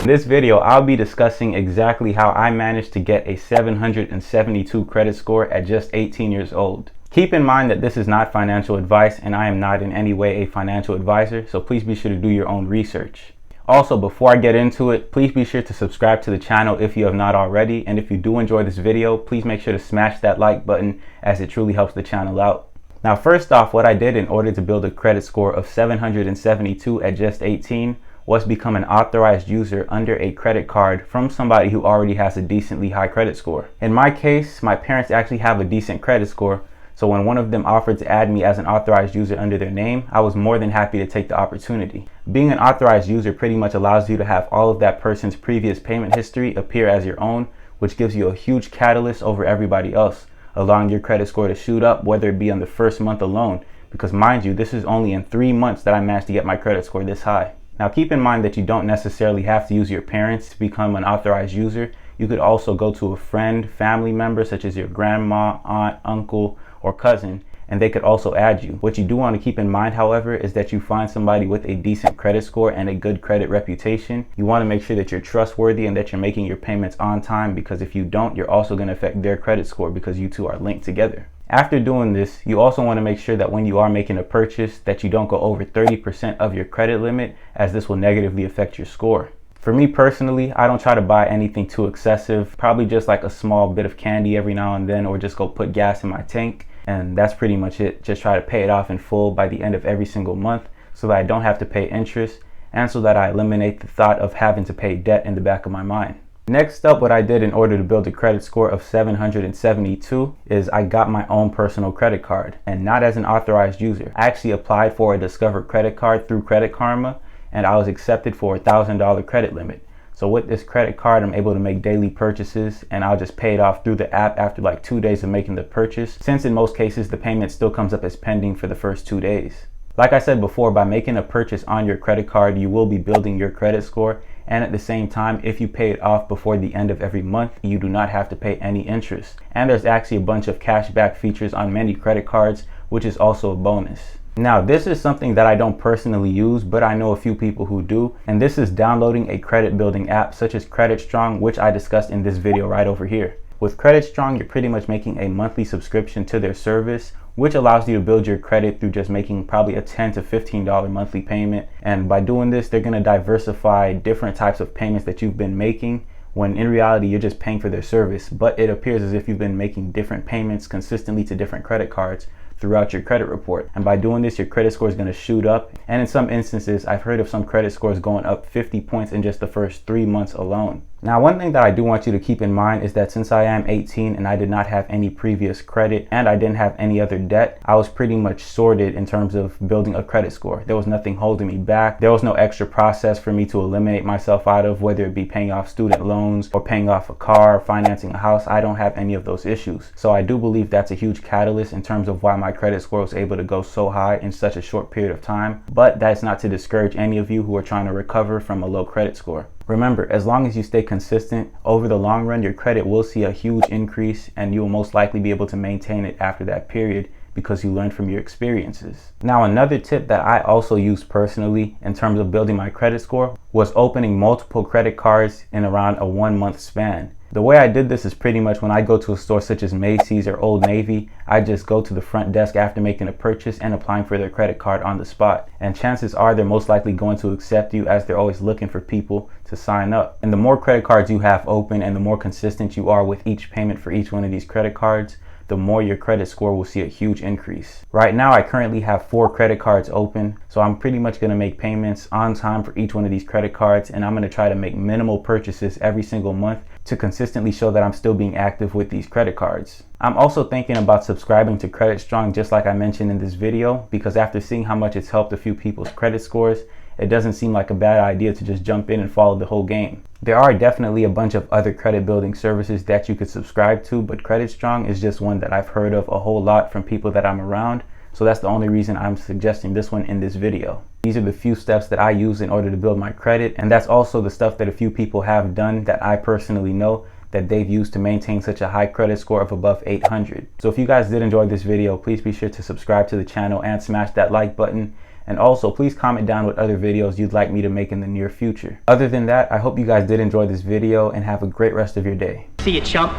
In this video, I'll be discussing exactly how I managed to get a 772 credit score at just 18 years old. Keep in mind that this is not financial advice and I am not in any way a financial advisor, so please be sure to do your own research. Also, before I get into it, please be sure to subscribe to the channel if you have not already, and if you do enjoy this video, please make sure to smash that like button as it truly helps the channel out. Now, first off, what I did in order to build a credit score of 772 at just 18 was become an authorized user under a credit card from somebody who already has a decently high credit score. In my case, my parents actually have a decent credit score, so when one of them offered to add me as an authorized user under their name, I was more than happy to take the opportunity. Being an authorized user pretty much allows you to have all of that person's previous payment history appear as your own, which gives you a huge catalyst over everybody else, allowing your credit score to shoot up, whether it be on the first month alone, because mind you, this is only in 3 months that I managed to get my credit score this high. Now keep in mind that you don't necessarily have to use your parents to become an authorized user. You could also go to a friend, family member, such as your grandma, aunt, uncle, or cousin, and they could also add you. What you do want to keep in mind, however, is that you find somebody with a decent credit score and a good credit reputation. You want to make sure that you're trustworthy and that you're making your payments on time, because if you don't, you're also going to affect their credit score because you two are linked together. After doing this, you also want to make sure that when you are making a purchase that you don't go over 30% of your credit limit, as this will negatively affect your score. For me personally, I don't try to buy anything too excessive, probably just like a small bit of candy every now and then, or just go put gas in my tank. And that's pretty much it. Just try to pay it off in full by the end of every single month so that I don't have to pay interest, and so that I eliminate the thought of having to pay debt in the back of my mind. Next up, what I did in order to build a credit score of 772 is I got my own personal credit card, and not as an authorized user. I actually applied for a Discover credit card through Credit Karma, and I was accepted for a $1,000 credit limit. So with this credit card, I'm able to make daily purchases, and I'll just pay it off through the app after like 2 days of making the purchase, since in most cases the payment still comes up as pending for the first 2 days. Like I said before, by making a purchase on your credit card, you will be building your credit score, and at the same time, if you pay it off before the end of every month, you do not have to pay any interest. And there's actually a bunch of cashback features on many credit cards, which is also a bonus. Now, this is something that I don't personally use, but I know a few people who do, and this is downloading a credit building app such as Credit Strong, which I discussed in this video right over here. With Credit Strong, you're pretty much making a monthly subscription to their service, which allows you to build your credit through just making probably a $10 to $15 monthly payment. And by doing this, they're going to diversify different types of payments that you've been making, when in reality you're just paying for their service, but it appears as if you've been making different payments consistently to different credit cards throughout your credit report. And by doing this, your credit score is going to shoot up, and in some instances I've heard of some credit scores going up 50 points in just the first 3 months alone. Now, one thing that I do want you to keep in mind is that since I am 18 and I did not have any previous credit and I didn't have any other debt, I was pretty much sorted in terms of building a credit score. There was nothing holding me back. There was no extra process for me to eliminate myself out of, whether it be paying off student loans or paying off a car, financing a house. I don't have any of those issues. So I do believe that's a huge catalyst in terms of why my credit score was able to go so high in such a short period of time. But that's not to discourage any of you who are trying to recover from a low credit score. Remember, as long as you stay consistent, over the long run, your credit will see a huge increase, and you will most likely be able to maintain it after that period because you learned from your experiences. Now, another tip that I also used personally in terms of building my credit score was opening multiple credit cards in around a 1 month span. The way I did this is pretty much when I go to a store such as Macy's or Old Navy, I just go to the front desk after making a purchase and applying for their credit card on the spot. And chances are they're most likely going to accept you, as they're always looking for people to sign up. And the more credit cards you have open and the more consistent you are with each payment for each one of these credit cards, the more your credit score will see a huge increase. Right now, I currently have 4 credit cards open, so I'm pretty much going to make payments on time for each one of these credit cards, and I'm going to try to make minimal purchases every single month to consistently show that I'm still being active with these credit cards. I'm also thinking about subscribing to Credit Strong, just like I mentioned in this video, because after seeing how much it's helped a few people's credit scores, it doesn't seem like a bad idea to just jump in and follow the whole game. There are definitely a bunch of other credit building services that you could subscribe to, but Credit Strong is just one that I've heard of a whole lot from people that I'm around, so that's the only reason I'm suggesting this one in this video. These are the few steps that I use in order to build my credit, and that's also the stuff that a few people have done that I personally know that they've used to maintain such a high credit score of above 800. So if you guys did enjoy this video, please be sure to subscribe to the channel and smash that like button. And also, please comment down what other videos you'd like me to make in the near future. Other than that, I hope you guys did enjoy this video and have a great rest of your day. See you, chump.